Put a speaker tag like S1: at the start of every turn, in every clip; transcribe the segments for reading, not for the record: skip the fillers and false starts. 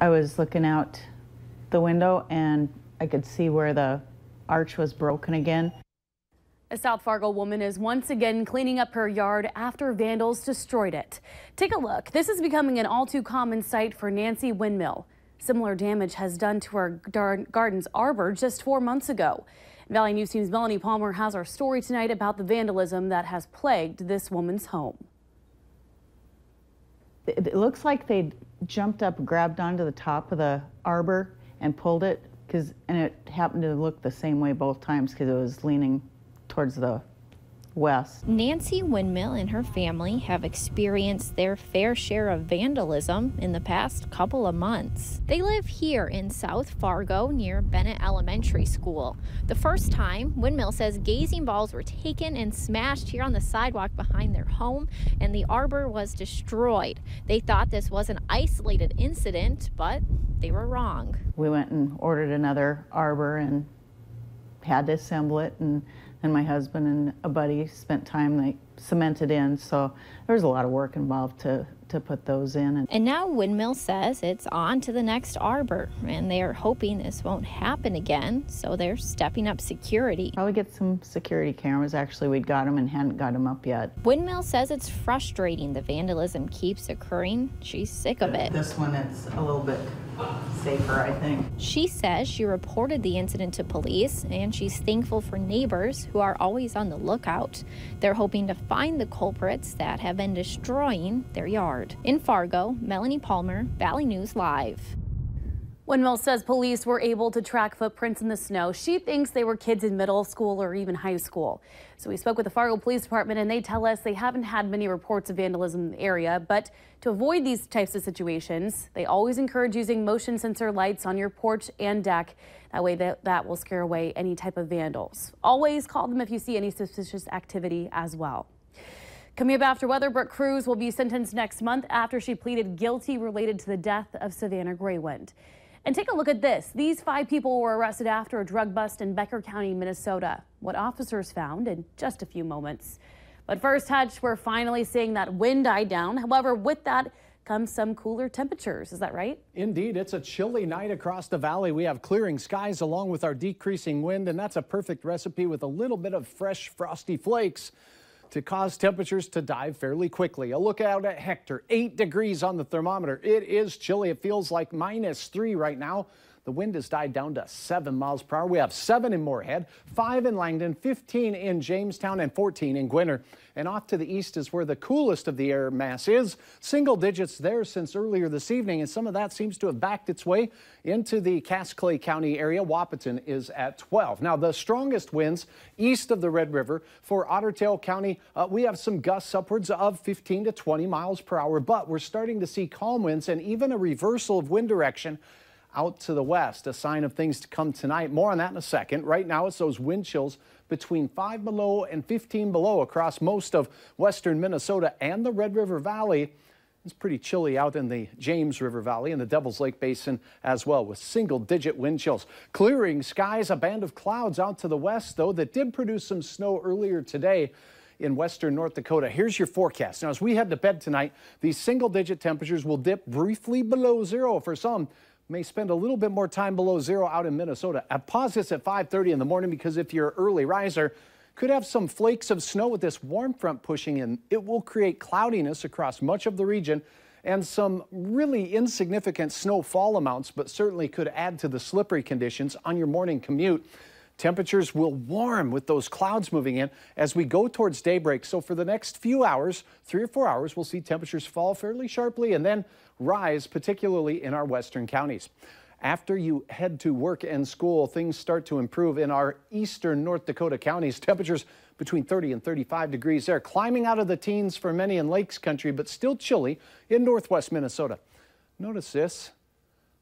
S1: I was looking out the window and I could see where the arch was broken again.
S2: A South Fargo woman is once again cleaning up her yard after vandals destroyed it. Take a look. This is becoming an all too common sight for Nancy Windmill. Similar damage has done to her garden's arbor just 4 months ago. Valley News Team's Melanie Palmer has our story tonight about the vandalism that has plagued this woman's home.
S1: It looks like they jumped up, grabbed onto the top of the arbor and pulled it, and it happened to look the same way both times because it was leaning towards the west.
S3: Nancy Windmill and her family have experienced their fair share of vandalism in the past couple of months. They live here in South Fargo near Bennett Elementary School. The first time, Windmill says gazing balls were taken and smashed here on the sidewalk behind their home, and the arbor was destroyed. They thought this was an isolated incident, but they were wrong.
S1: We went and ordered another arbor and had to assemble it, and my husband and a buddy spent time, they cemented in, so there was a lot of work involved to put those in.
S3: And now Windmill says it's on to the next arbor, and they are hoping this won't happen again, so they're stepping up security.
S1: Probably get some security cameras. Actually, we got them and hadn't got them up yet.
S3: Windmill says it's frustrating the vandalism keeps occurring. She's sick of it.
S1: This one, it's a little bit safer, I think.
S3: She says she reported the incident to police, and she's thankful for neighbors who are always on the lookout. They're hoping to find the culprits that have been destroying their yard. In Fargo, Melanie Palmer, Valley News Live.
S2: Windmill says police were able to track footprints in the snow. She thinks they were kids in middle school or even high school. So we spoke with the Fargo Police Department, and they tell us they haven't had many reports of vandalism in the area. But to avoid these types of situations, they always encourage using motion sensor lights on your porch and deck. That way that will scare away any type of vandals. Always call them if you see any suspicious activity as well. Coming up after weather, Brooke Cruz will be sentenced next month after she pleaded guilty related to the death of Savannah Graywind. And take a look at this. These 5 people were arrested after a drug bust in Becker County, Minnesota. What officers found in just a few moments. But first, Hutch, we're finally seeing that wind die down. However, with that comes some cooler temperatures. Is that right?
S4: Indeed, it's a chilly night across the valley. We have clearing skies along with our decreasing wind, and that's a perfect recipe with a little bit of fresh, frosty flakes to cause temperatures to dive fairly quickly. A look out at Hector, 8 degrees on the thermometer. It is chilly. It feels like -3 right now. The wind has died down to 7 miles per hour. We have 7 in Moorhead, 5 in Langdon, 15 in Jamestown, and 14 in Gwinner. And off to the east is where the coolest of the air mass is. Single digits there since earlier this evening, and some of that seems to have backed its way into the Cass Clay County area. Wahpeton is at 12. Now, the strongest winds east of the Red River for Otter Tail County, we have some gusts upwards of 15 to 20 miles per hour, but we're starting to see calm winds and even a reversal of wind direction out to the west, a sign of things to come tonight. More on that in a second. Right now, it's those wind chills between 5 below and 15 below across most of western Minnesota and the Red River Valley. It's pretty chilly out in the James River Valley and the Devil's Lake Basin as well, with single-digit wind chills. Clearing skies, a band of clouds out to the west, though, that did produce some snow earlier today in western North Dakota. Here's your forecast. Now, as we head to bed tonight, these single-digit temperatures will dip briefly below zero for some. May spend a little bit more time below zero out in Minnesota. Pause this at 5:30 in the morning because if you're an early riser, could have some flakes of snow with this warm front pushing in. It will create cloudiness across much of the region and some really insignificant snowfall amounts, but certainly could add to the slippery conditions on your morning commute. Temperatures will warm with those clouds moving in as we go towards daybreak. So for the next few hours, 3 or 4 hours, we'll see temperatures fall fairly sharply and then rise, particularly in our western counties. After you head to work and school, things start to improve in our eastern North Dakota counties. Temperatures between 30 and 35 degrees there, climbing out of the teens for many in Lakes Country, but still chilly in northwest Minnesota. Notice this.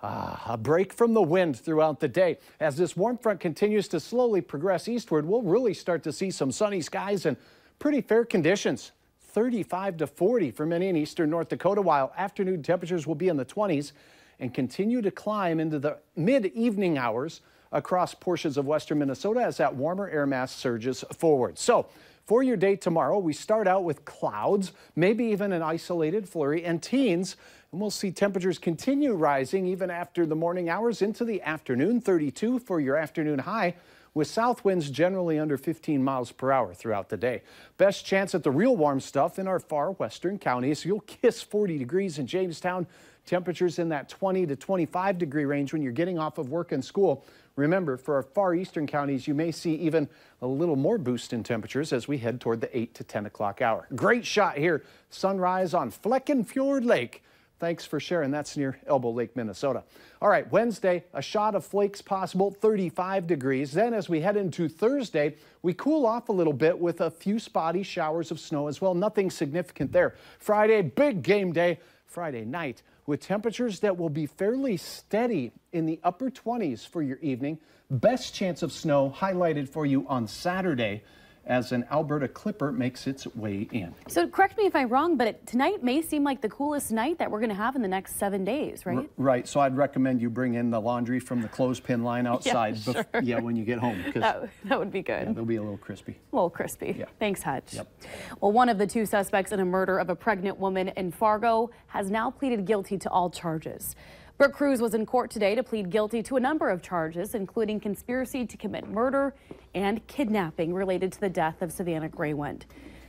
S4: A break from the wind throughout the day. As this warm front continues to slowly progress eastward, we'll really start to see some sunny skies and pretty fair conditions. 35 to 40 for many in eastern North Dakota, while afternoon temperatures will be in the 20s and continue to climb into the mid-evening hours across portions of western Minnesota as that warmer air mass surges forward. So For your day tomorrow, we start out with clouds, maybe even an isolated flurry, and teens. And we'll see temperatures continue rising even after the morning hours into the afternoon. 32 for your afternoon high, with south winds generally under 15 miles per hour throughout the day. Best chance at the real warm stuff in our far western counties. You'll kiss 40 degrees in Jamestown. Temperatures in that 20 to 25 degree range when you're getting off of work and school. Remember, for our far eastern counties, you may see even a little more boost in temperatures as we head toward the 8 to 10 o'clock hour. Great shot here. Sunrise on Fleckenfjord Lake. Thanks for sharing. That's near Elbow Lake, Minnesota. All right, Wednesday, a shot of flakes possible, 35 degrees. Then as we head into Thursday, we cool off a little bit with a few spotty showers of snow as well. Nothing significant there. Friday, big game day, Friday night, with temperatures that will be fairly steady in the upper 20s for your evening. Best chance of snow highlighted for you on Saturday as an Alberta clipper makes its way in.
S2: So correct me if I'm wrong, but tonight may seem like the coolest night that we're going to have in the next 7 days, right?
S4: Right. So I'd recommend you bring in the laundry from the clothespin line outside.
S2: Yeah, sure.
S4: When you get home.
S2: That would be good.
S4: Yeah, they'll be a little crispy.
S2: A little crispy.
S4: Yeah.
S2: Thanks, Hutch.
S4: Yep.
S2: Well, one of the two suspects in a murder of a pregnant woman in Fargo has now pleaded guilty to all charges. Brooke Cruz was in court today to plead guilty to a number of charges, including conspiracy to commit murder and kidnapping related to the death of Savannah Graywind.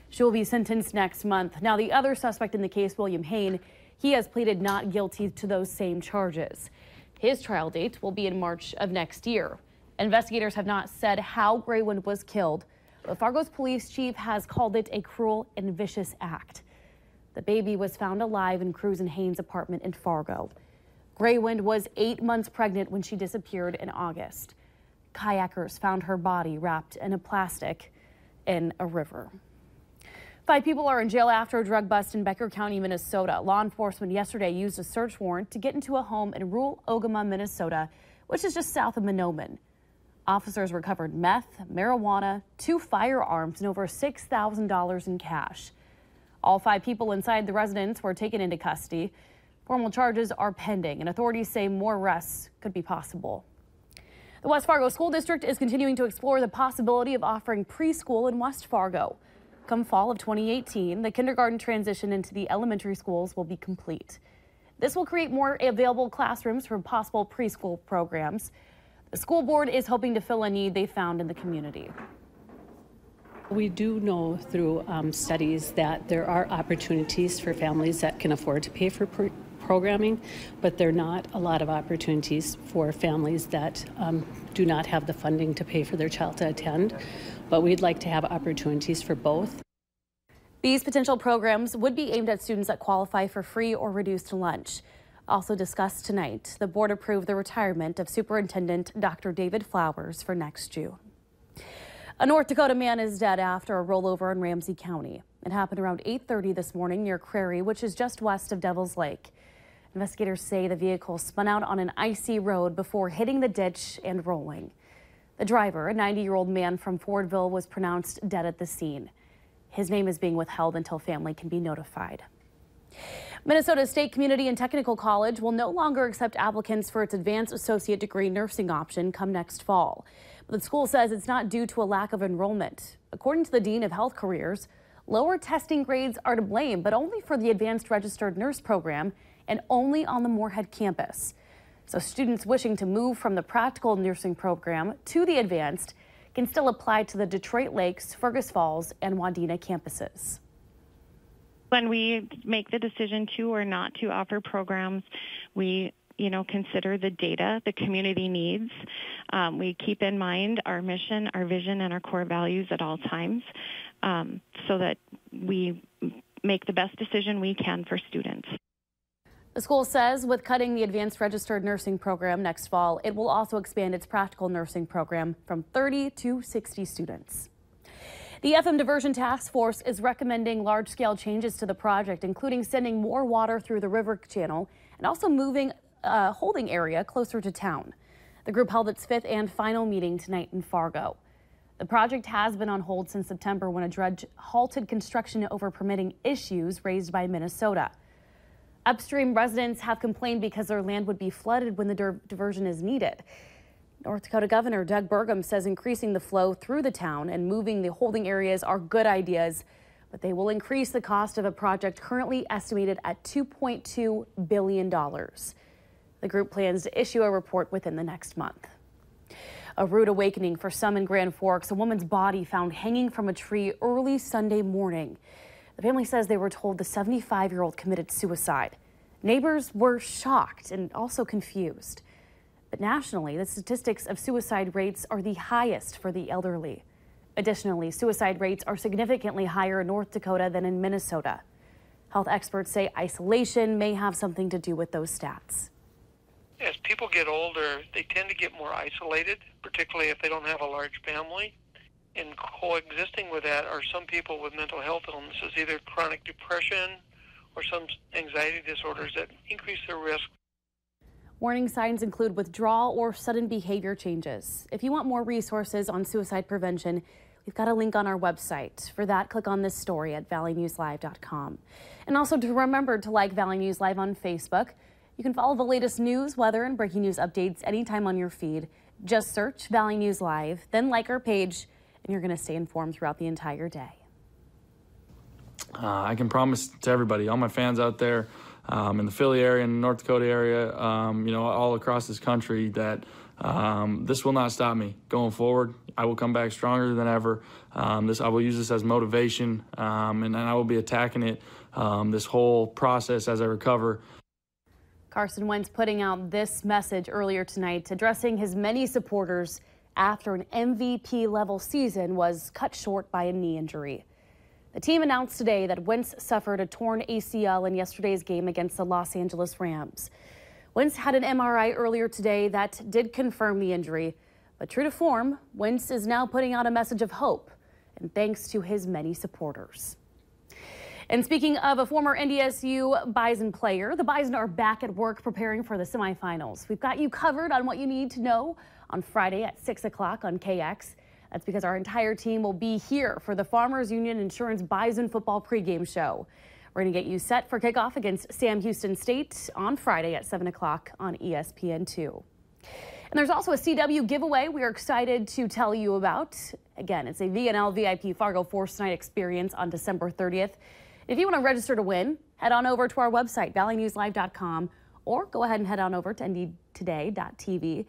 S2: She will be sentenced next month. Now, the other suspect in the case, William Hain, he has pleaded not guilty to those same charges. His trial date will be in March of next year. Investigators have not said how Graywind was killed, but Fargo's police chief has called it a cruel and vicious act. The baby was found alive in Cruz and Hain's apartment in Fargo. Graywind was 8 months pregnant when she disappeared in August. Kayakers found her body wrapped in a plastic in a river. 5 people are in jail after a drug bust in Becker County, Minnesota. Law enforcement yesterday used a search warrant to get into a home in rural Ogama, Minnesota, which is just south of Mahnomen. Officers recovered meth, marijuana, 2 firearms, and over $6,000 in cash. All 5 people inside the residence were taken into custody. Formal charges are pending, and authorities say more arrests could be possible. The West Fargo School District is continuing to explore the possibility of offering preschool in West Fargo. Come fall of 2018, the kindergarten transition into the elementary schools will be complete. This will create more available classrooms for possible preschool programs. The school board is hoping to fill a need they found in the community.
S5: We do know through studies that there are opportunities for families that can afford to pay for programming, but there are not a lot of opportunities for families that do not have the funding to pay for their child to attend. But we'd like to have opportunities for both.
S2: These potential programs would be aimed at students that qualify for free or reduced lunch. Also discussed tonight, the board approved the retirement of Superintendent Dr. David Flowers for next June. A North Dakota man is dead after a rollover in Ramsey County. It happened around 8:30 this morning near Crary, which is just west of Devil's Lake. Investigators say the vehicle spun out on an icy road before hitting the ditch and rolling. The driver, a 90-year-old man from Fordville, was pronounced dead at the scene. His name is being withheld until family can be notified. Minnesota State Community and Technical College will no longer accept applicants for its advanced associate degree nursing option come next fall. But the school says it's not due to a lack of enrollment. According to the Dean of Health Careers, lower testing grades are to blame, but only for the advanced registered nurse program and only on the Moorhead campus. So students wishing to move from the practical nursing program to the advanced can still apply to the Detroit Lakes, Fergus Falls, and Wadena campuses.
S6: When we make the decision to or not to offer programs, we consider the data, the community needs. We keep in mind our mission, our vision, and our core values at all times so that we make the best decision we can for students.
S2: The school says with cutting the advanced registered nursing program next fall, it will also expand its practical nursing program from 30 to 60 students. The FM Diversion Task Force is recommending large-scale changes to the project, including sending more water through the river channel and also moving a holding area closer to town. The group held its 5th and final meeting tonight in Fargo. The project has been on hold since September when a judge halted construction over permitting issues raised by Minnesota. Upstream residents have complained because their land would be flooded when the diversion is needed. North Dakota Governor Doug Burgum says increasing the flow through the town and moving the holding areas are good ideas, but they will increase the cost of a project currently estimated at $2.2 billion. The group plans to issue a report within the next month. A rude awakening for some in Grand Forks. A woman's body found hanging from a tree early Sunday morning. The family says they were told the 75-year-old committed suicide. Neighbors were shocked and also confused. But nationally, the statistics of suicide rates are the highest for the elderly. Additionally, suicide rates are significantly higher in North Dakota than in Minnesota. Health experts say isolation may have something to do with those stats.
S7: As people get older, they tend to get more isolated, particularly if they don't have a large family. And coexisting with that are some people with mental health illnesses, either chronic depression or some anxiety disorders that increase their risk.
S2: Warning signs include withdrawal or sudden behavior changes. If you want more resources on suicide prevention, we've got a link on our website. For that, click on this story at valleynewslive.com. And also to remember to like Valley News Live on Facebook. You can follow the latest news, weather, and breaking news updates anytime on your feed. Just search Valley News Live, then like our page, and you're going to stay informed throughout the entire day.
S8: I can promise to everybody, all my fans out there in the Philly area and North Dakota area, all across this country, that this will not stop me going forward. I will come back stronger than ever. I will use this as motivation, and I will be attacking it this whole process as I recover.
S2: Carson Wentz putting out this message earlier tonight, addressing his many supporters after an MVP-level season was cut short by a knee injury. The team announced today that Wentz suffered a torn ACL in yesterday's game against the Los Angeles Rams. Wentz had an MRI earlier today that did confirm the injury, but true to form, Wentz is now putting out a message of hope, and thanks to his many supporters. And speaking of a former NDSU Bison player, the Bison are back at work preparing for the semifinals. We've got you covered on what you need to know on Friday at 6 o'clock on KX. That's because our entire team will be here for the Farmers Union Insurance Bison football pregame show. We're going to get you set for kickoff against Sam Houston State on Friday at 7 o'clock on ESPN2. And there's also a CW giveaway we are excited to tell you about. Again, it's a VNL VIP Fargo Force Night experience on December 30th. If you want to register to win, head on over to our website, valleynewslive.com, or go ahead and head on over to ndtoday.tv.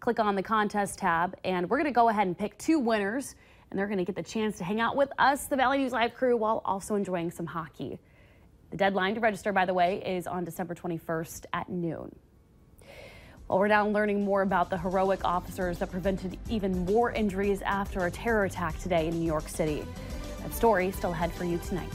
S2: Click on the contest tab, and we're going to go ahead and pick 2 winners, and they're going to get the chance to hang out with us, the Valley News Live crew, while also enjoying some hockey. The deadline to register, by the way, is on December 21st at noon. Well, we're now learning more about the heroic officers that prevented even more injuries after a terror attack today in New York City. That story still ahead for you tonight.